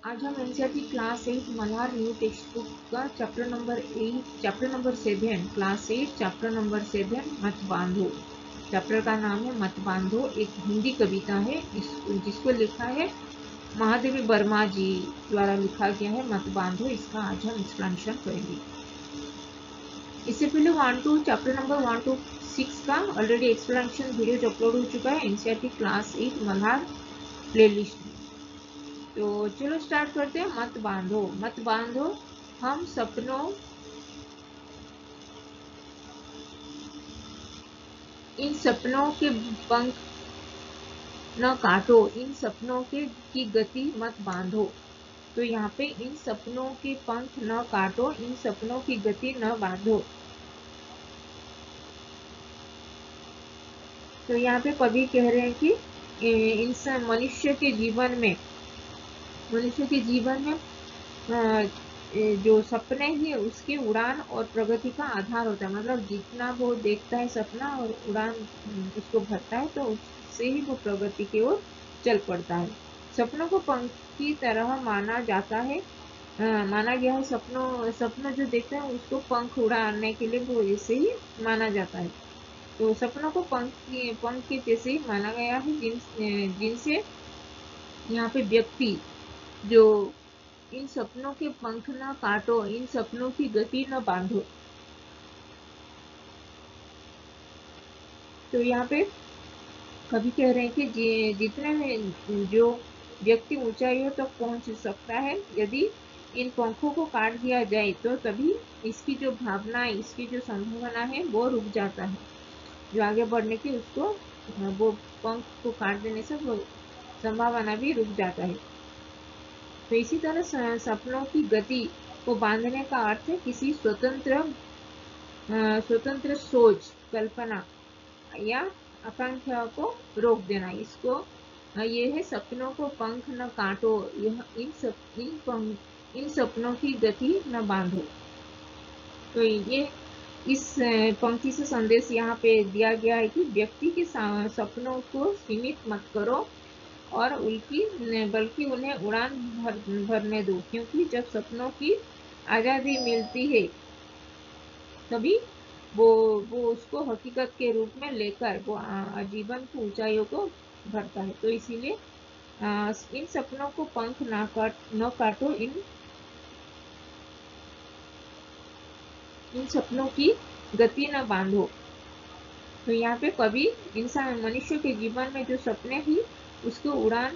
आज हम NCERT class 8 Malhar new textbook का chapter number 7 class 8 chapter number 7 मत बांधो। चैप्टर का नाम है मत बांधो। एक हिंदी कविता है जिसको लिखा है महादेवी वर्मा जी द्वारा लिखा गया है मत बांधो। इसका आज हम एक्सप्लेनेशन करेंगे। इससे पहले 1 to चैप्टर नंबर 1 to 6 का ऑलरेडी एक्सप्लेनेशन वीडियो अपलोड हो चुका है एनसीईआरटी क्लास 8 मल्हार प्लेलिस्ट में। तो चलो स्टार्ट करते हैं। मत बांधो। मत बांधो हम सपनों इन सपनों के पंख न काटो, इन सपनों की गति मत बांधो। तो यहाँ पे इन सपनों के पंख न काटो, इन सपनों की गति न बांधो। तो यहाँ पे कवि कह रहे हैं कि इंसान मनुष्य के जीवन में जो सपने ही उसकी उड़ान और प्रगति का आधार होता है। मतलब जितना वो देखता है सपना और उड़ान उसको भरता है तो उससे ही वो प्रगति की ओर चल पड़ता है। सपनों को पंख की तरह माना जाता है, माना गया है। सपनों जो देखता है उसको पंख उड़ाने के लिए वो ऐसे ही माना जाता है। तो सपनों को पंख के जैसे ही माना गया है, जिनसे यहाँ पे व्यक्ति जो इन सपनों के पंख न काटो, इन सपनों की गति न बांधो। तो यहाँ पे कवि कह रहे हैं कि जितने में जो व्यक्ति ऊंचाइयों तक पहुंच सकता है, यदि इन पंखों को काट दिया जाए तो तभी इसकी जो भावना, इसकी जो संभावना है वो रुक जाता है। जो आगे बढ़ने की उसको वो पंख को काट देने से वो संभावना भी रुक जाता है। तो इसी तरह सपनों की गति को बांधने का अर्थ है किसी स्वतंत्र सोच, कल्पना या आकांक्षा को रोक देना। इसको ये है सपनों को पंख न काटो, यह इन सपनों की गति न बांधो। तो ये इस पंक्ति से संदेश यहाँ पे दिया गया है कि व्यक्ति के सपनों को सीमित मत करो और बल्कि उन्हें उड़ान भरने दो, क्योंकि जब सपनों की आजादी मिलती है तभी वो उसको हकीकत के रूप में लेकर वो आजीवन की ऊंचाइयों को भरता है। तो इसीलिए इन सपनों को पंख न काटो, इन सपनों की गति न बांधो। तो यहाँ पे कवि इंसान मनुष्य के जीवन में जो सपने ही उसको उड़ान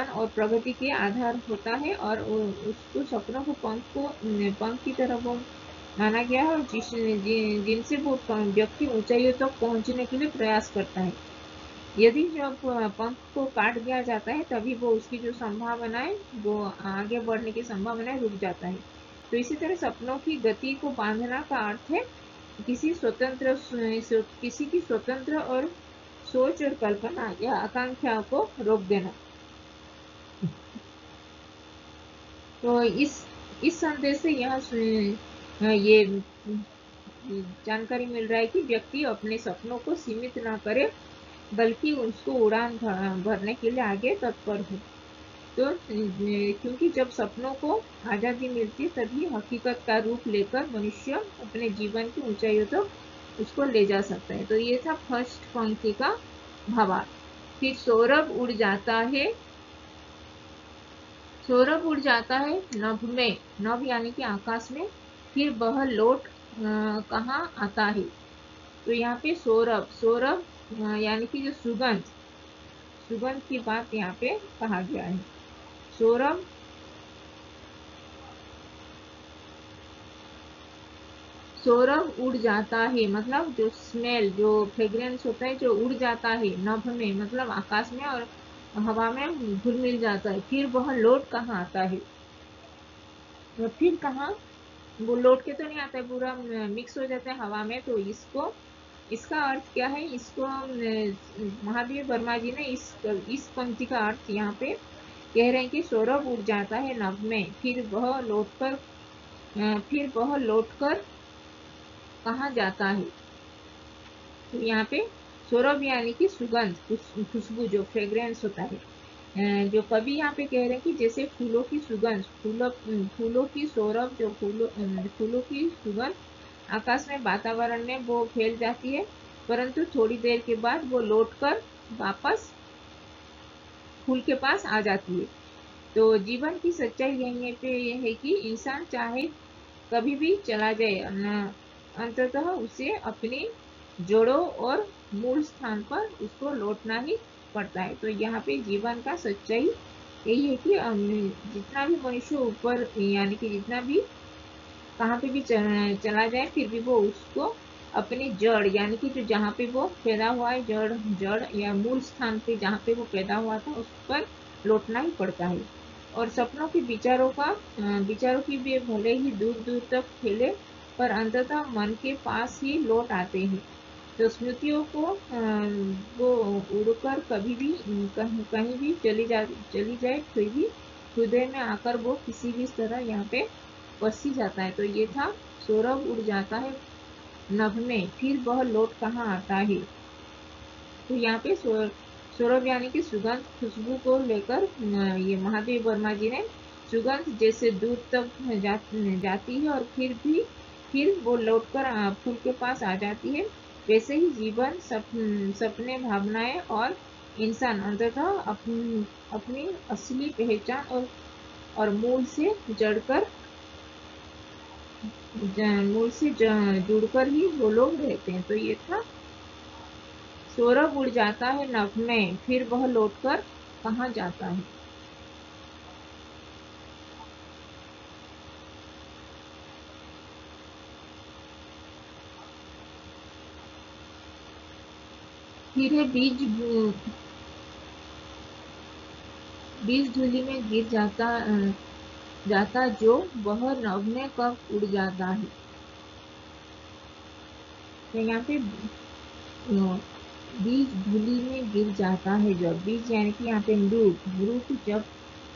और प्रगति के आधार होता है और उसको सपनों को पंख की तरह वो माना गया है, और जिनसे वो व्यक्ति ऊंचाइयों तक पहुंचने के लिए प्रयास करता है। यदि जब पंख को काट दिया जाता है तभी वो उसकी जो संभावना है वो आगे बढ़ने की संभावना रुक जाता है। तो इसी तरह सपनों की गति को बांधना का अर्थ है किसी की स्वतंत्र और सोच और कल्पना या आकांक्षा को रोक देना। तो इस संदेश से ये जानकारी मिल रहा है कि व्यक्ति अपने सपनों को सीमित ना करे, बल्कि उसको उड़ान भरने के लिए आगे तत्पर हो। तो क्योंकि जब सपनों को आजादी मिलती है तभी हकीकत का रूप लेकर मनुष्य अपने जीवन की ऊंचाइयों तक उसको ले जा सकता है। तो ये था फर्स्ट पंक्ति का भावार्थ। फिर सौरभ उड़ जाता है नभ में, नभ यानी कि आकाश में, फिर वह लौट कहाँ आता है। तो यहाँ पे सौरभ यानी कि जो सुगंध की बात यहाँ पे कहा गया है। सौरभ उड़ जाता है मतलब जो स्मेल, जो फ्रेग्रेंस होता है जो उड़ जाता है नभ में, मतलब आकाश में और हवा में घुल मिल जाता है। फिर वह लौट कहाँ आता है। तो फिर कहाँ वो लौट के तो नहीं आता है, पूरा मिक्स हो जाता है हवा में। तो इसका अर्थ क्या है, इसको महादेव वर्मा जी ने इस पंक्ति का अर्थ यहाँ पे कह रहे हैं कि सौरभ उड़ जाता है नभ में, फिर वह लौटकर कहाँ जाता है। तो यहाँ पे सौरभ यानी कि सुगंध, खुशबू, जो फ्रेग्रेंस होता है। जो कवि यहाँ पे कह रहे हैं कि जैसे फूलों की सुगंध, फूलों की सौरभ, जो फूलों की सुगंध आकाश में, वातावरण में वो फैल जाती है, परंतु थोड़ी देर के बाद वो लौटकर वापस फूल के पास आ जाती है। तो जीवन की सच्चाई यही पे ये है कि इंसान चाहे कभी भी चला जाए, अंततः उसे अपनी जड़ों और मूल स्थान पर उसको लौटना ही पड़ता है। तो यहाँ पे जीवन का सच्चाई यही है कि जितना भी मनुष्य ऊपर, यानी कि जितना भी कहाँ पे भी चला जाए, फिर भी वो उसको अपनी जड़, यानी कि जो जहाँ पे वो पैदा हुआ है, जड़ जड़ या मूल स्थान पे जहाँ पे वो पैदा हुआ था उस पर लौटना ही पड़ता है। और सपनों के विचारों की भी भले ही दूर दूर तक फैले, पर अंततः मन के पास ही लौट आते हैं। तो स्मृतियों को वो उड़कर कभी भी कहीं भी चली जाए, फिर भी हृदय में आकर वो किसी भी तरह यहाँ पे बस ही जाता है। तो ये था सौरभ उड़ जाता है नभ में, फिर वह लौट कहाँ आता है। तो यहाँ पे सौरभ यानी कि सुगंध, खुशबू को लेकर ये महादेव वर्मा जी ने सुगंध जैसे दूर तक जाती है और फिर वो लौटकर फूल के पास आ जाती है, वैसे ही जीवन, सपने, भावनाएं और इंसान अंततः अपनी असली पहचान और मूल से जुड़कर ही वो लोग रहते हैं। तो ये था सौरभ उड़ जाता है नभ में, फिर वह लौटकर कहाँ जाता है। फिर है बीज धूलि में गिर जाता जो, वह नभ में कब उड़ जाता है। तो यहाँ पे बीज धूलि में गिर जाता है जब, बीज यानी कि यहाँ पे मृग जब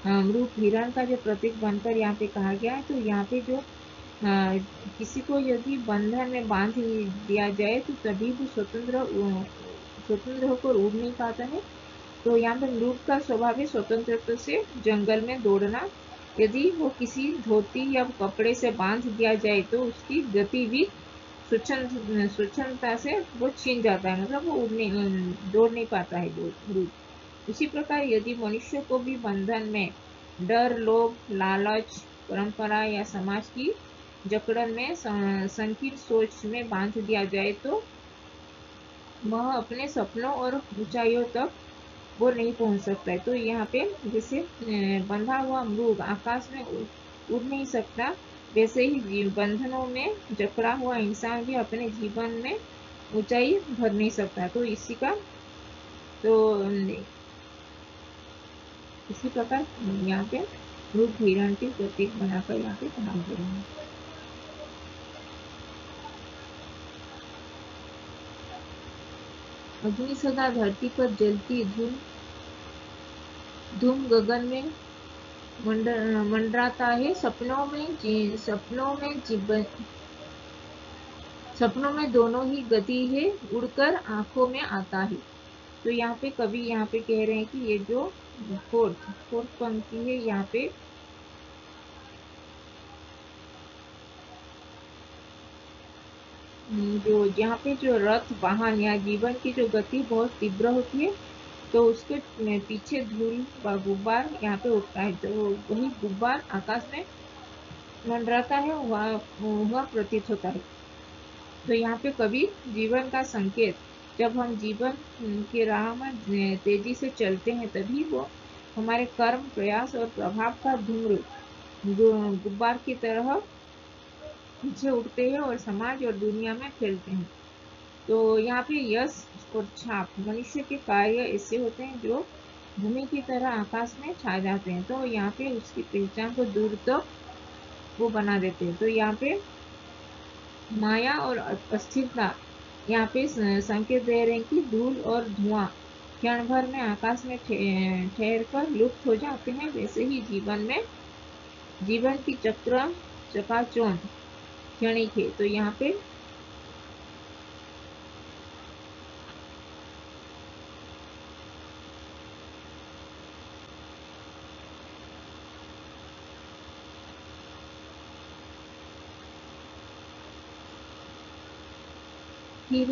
मृग हिरण का जो प्रतीक बनकर यहाँ पे कहा गया है। तो यहाँ पे जो किसी को यदि बंधन में बांध दिया जाए तो तभी वो स्वतंत्र होकर उड़ नहीं पाता है। तो यहाँ पे मृग का स्वभाव है स्वतंत्रता से जंगल में दौड़ना। यदि वो किसी धोती या कपड़े से बांध दिया जाए तो उसकी गति भी स्वच्छंदता से वो छीन जाता है, मतलब वो दौड़ नहीं पाता है वो मृग। उसी प्रकार यदि मनुष्य को भी बंधन में डर, लोभ, लालच, परंपरा या समाज की जकड़न में संकीर्ण सोच में बांध दिया जाए तो वह अपने सपनों और ऊंचाइयों तक वो नहीं पहुंच सकता है। तो यहाँ पे जैसे बंधा हुआ मृग आकाश में उड़ नहीं सकता, वैसे ही बंधनों में जकड़ा हुआ इंसान भी अपने जीवन में ऊंचाई भर नहीं सकता। तो तो इसी प्रकार यहाँ पे मृग हिरण के प्रतीक बनाकर यहाँ पे कहा गया है। अग्नि सदा धरती पर जलती धूम धूम गगन में मंडराता है, सपनों में दोनों ही गति है, उड़कर आंखों में आता है। तो यहाँ पे कवि यहाँ पे कह रहे हैं कि ये जो फोर्थ पंक्ति है यहाँ पे, जो यहाँ पे जो रथ वाहन या जीवन की जो गति बहुत तीव्र होती है, तो उसके पीछे धूल व गुब्बार यहाँ पे उठता है, तो वही गुब्बार आकाश में मंडराता है, वह प्रतीत होता है। तो यहाँ पे कवि जीवन का संकेत, जब हम जीवन के राह में तेजी से चलते हैं तभी वो हमारे कर्म, प्रयास और प्रभाव का धूम्र गुब्बार की तरह पीछे उठते हैं और समाज और दुनिया में फैलते हैं। तो यहाँ पे यश और छाप, मनुष्य के कार्य ऐसे होते हैं जो भूमि की तरह आकाश में छा जाते हैं, तो यहाँ पे उसकी पहचान को दूर तक वो बना देते हैं। तो यहाँ पे माया और अस्थिरता यहाँ पे संकेत दे रहे हैं कि धूल और धुआं क्षण भर में आकाश में ठहर कर लुप्त हो जाते हैं, वैसे ही जीवन की चकाचौंध क्षणिक है। तो यहाँ पे फिर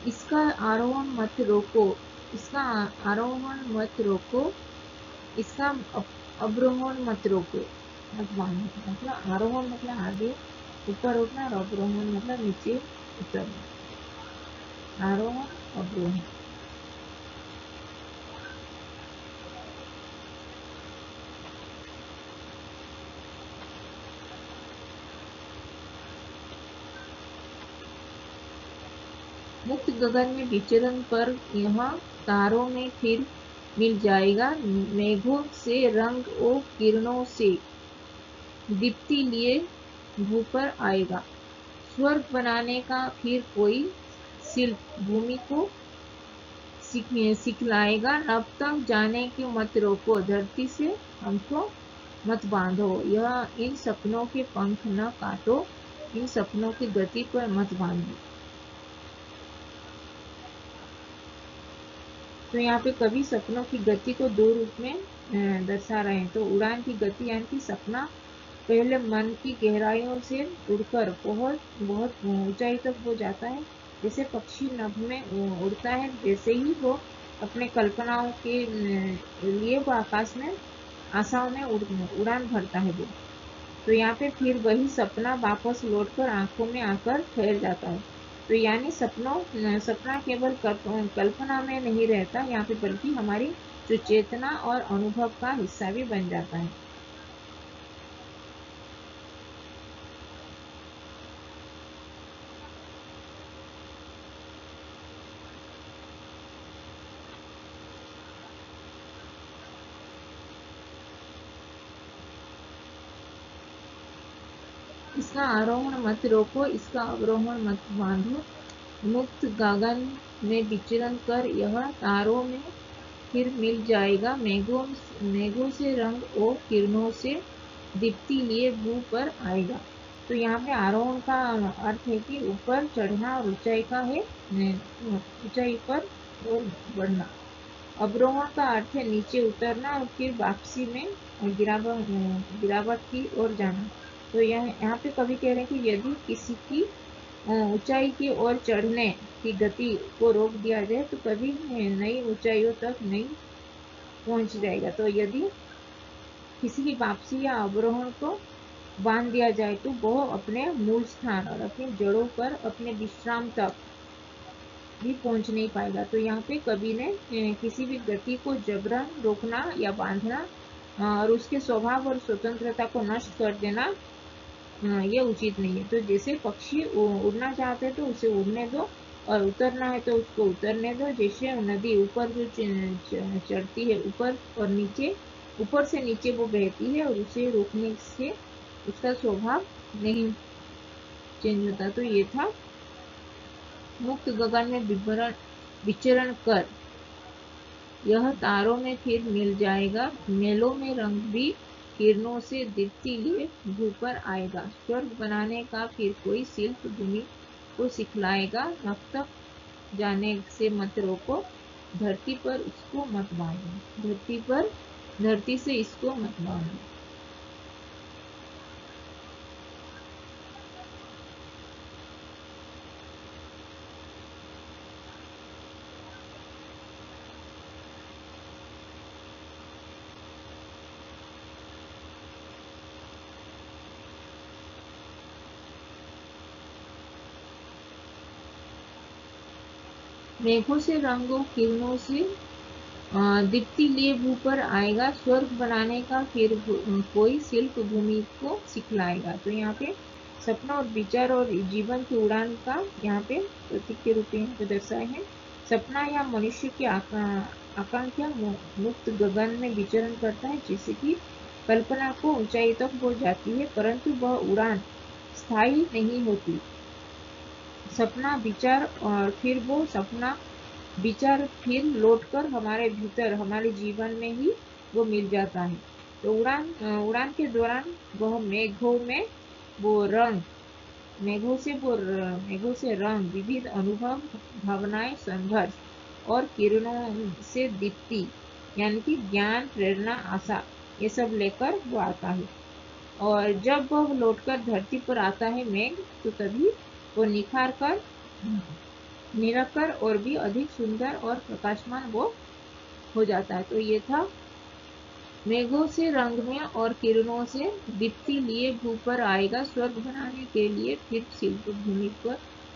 इसका आरोहण मत रोको, इसका आरोहण मत रोको, इसका अवरोहण मत रोको, मत बांधो। मतलब आरोहण मतलब आगे ऊपर उठना और अवरोहण मतलब नीचे उतरना। आरोहण अवरोहण। मुक्त गगन में विचरण कर यह तारों में फिर मिल जाएगा, मेघों से रंग और किरणों से दीप्ति लिए भू पर आएगा। स्वर्ग बनाने का फिर कोई शिल्प भूमि को सिखलाएगा। नभ तक जाने की मत रोको, धरती से हमको मत बांधो। यह इन सपनों के पंख न काटो, इन सपनों की गति पर मत बांधो। तो यहाँ पे कवि सपनों की गति को दो रूप में दर्शा रहे हैं। तो उड़ान की गति यानी कि सपना पहले मन की गहराइयों से उड़कर बहुत बहुत ऊंचाई तक हो जाता है। जैसे पक्षी नभ में उड़ता है, वैसे ही वो अपने कल्पनाओं के लिए वो आकाश में आशाओं में उड़ान भरता है वो। तो यहाँ पे फिर वही सपना वापस लौटकर आंखों में आकर ठहर जाता है। तो यानी सपना केवल कल्पना में नहीं रहता यहाँ पे, बल्कि हमारी जो चेतना और अनुभव का हिस्सा भी बन जाता है। इसका आरोहण मत रोको, इसका अवरोहण मत बांधो। मुक्त गगन में विचरण कर यह तारों में फिर मिल जाएगा, मेघों से रंग और किरणों से दीप्ति लिए भू पर आएगा। तो यहाँ पे आरोहण का अर्थ है कि ऊपर चढ़ना और ऊंचाई का है, ऊंचाई पर और बढ़ना। अवरोहण का अर्थ है नीचे उतरना और फिर वापसी में गिरावट की ओर जाना। तो यहाँ पे कवि कह रहे हैं कि यदि किसी की ऊंचाई की ओर चढ़ने की गति को रोक दिया जाए तो कभी नई ऊंचाइयों तक नहीं पहुंच जाएगा। तो यदि किसी की वापसी या अवरोहण को बांध दिया जाए तो वह अपने मूल स्थान और अपनी जड़ों पर अपने विश्राम तक भी पहुंच नहीं पाएगा। तो यहाँ पे कवि ने किसी भी गति को जबरन रोकना या बांधना और उसके स्वभाव और स्वतंत्रता को नष्ट कर देना ये उचित नहीं है। तो जैसे पक्षी उड़ना चाहते हैं तो उसे उड़ने दो, और उतरना है तो उसको उतरने दो। जैसे नदी ऊपर जो चढ़ती है ऊपर और नीचे, ऊपर से नीचे वो बहती है और उसे रोकने से उसका स्वभाव नहीं चेंज होता। तो ये था मुक्त गगन में विचरण कर यह तारों में फिर मिल जाएगा, मेलों में रंग भी किरणों से दीप्ति लिए भू पर आएगा। स्वर्ग बनाने का फिर कोई शिल्प भूमि को सिखलाएगा, नभ तक जाने से मत रोको, धरती पर उसको मत बांधो। धरती से इसको मत बांधो। मेघों से रंगों किरणों से दीप्ति लिए भू पर आएगा, स्वर्ग बनाने का फिर कोई शिल्प भूमि को सिखलाएगा। तो यहाँ पे सपना और विचार और जीवन की उड़ान का यहाँ पे प्रतीक के रूप में दर्शाए हैं। सपना या मनुष्य की आकांक्षा मुक्त गगन में विचरण करता है, जिससे कि कल्पना को ऊंचाई तक हो जाती है, परंतु वह उड़ान स्थायी नहीं होती। सपना विचार और फिर वो सपना विचार फिर लौटकर हमारे भीतर हमारे जीवन में ही वो मिल जाता है। तो उड़ान के दौरान वह मेघों से रंग विविध अनुभव, भावनाएं, संघर्ष और किरणों से दीप्ति यानी कि ज्ञान, प्रेरणा, आशा, ये सब लेकर वो आता है। और जब वह लौटकर धरती पर आता है मेघ, तो तभी वो निखार कर निरकर और भी अधिक सुंदर और प्रकाशमान वो हो जाता है। तो ये था मेघों से रंग में और किरणों से दीप्ति लिए भू पर आएगा, स्वर्ग बनाने के लिए फिर शिल्प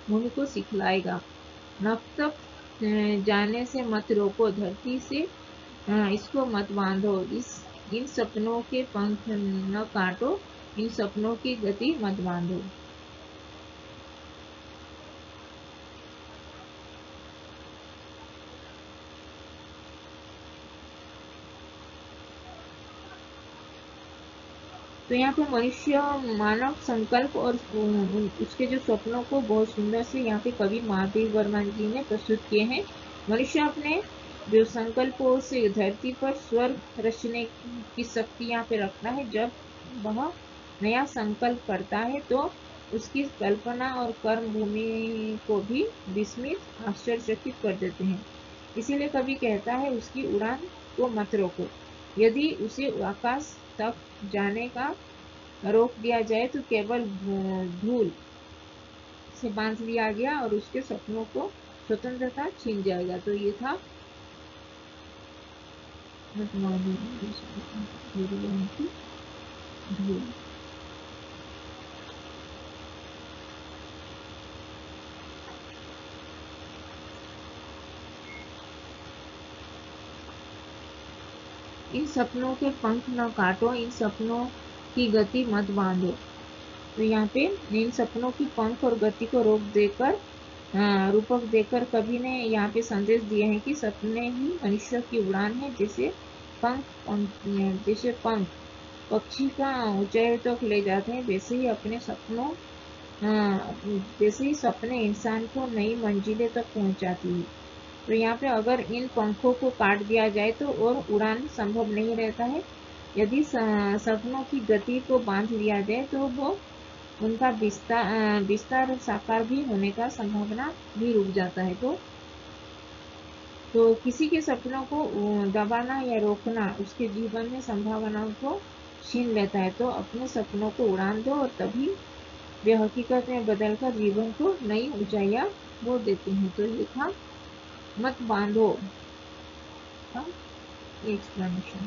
भूमि को सिखलाएगा। नभ तक जाने से मत रोको, धरती से इसको मत बांधो, इन सपनों के पंख न काटो, इन सपनों की गति मत बांधो। तो यहाँ पे मनुष्य मानव संकल्प और उसके जो सपनों को बहुत सुंदर से यहाँ पे कवि महादेव वर्मा जी ने प्रस्तुत किए हैं। मनुष्य अपने जो संकल्पों से धरती पर स्वर्ग रचने की शक्ति यहाँ पे रखता है। जब वह नया संकल्प करता है तो उसकी कल्पना और कर्म भूमि को भी विस्मित आश्चर्यचकित कर देते हैं। इसीलिए कवि कहता है उसकी उड़ान को मत रोको। यदि उसे आकाश तक जाने का रोक दिया जाए तो केवल धूल से बांध लिया गया और उसके सपनों को स्वतंत्रता छीन जाएगा। तो ये था धूल। इन सपनों के पंख न काटो, इन सपनों की गति मत बांधो। तो यहाँ पे इन सपनों की पंख और गति को रोक देकर रूपक देकर कवि ने यहाँ पे संदेश दिए हैं कि सपने ही मनुष्य की उड़ान है। जैसे पंख पक्षी का ऊंचाई तक ले जाते हैं, वैसे ही जैसे ही सपने इंसान को नई मंजिलें तक पहुंचाती है। तो यहाँ पे अगर इन पंखों को काट दिया जाए तो और उड़ान संभव नहीं रहता है। यदि सपनों की गति को बांध लिया जाए तो वो उनका विस्तार साकार भी होने का संभावना भी रुक जाता है। तो किसी के सपनों को दबाना या रोकना उसके जीवन में संभावनाओं को छीन लेता है। तो अपने सपनों को उड़ान दो और तभी वे हकीकत में बदलकर जीवन को नई ऊंचाइयां वो देते हैं। तो ये था मत बांधो का एक्सप्लेनेशन।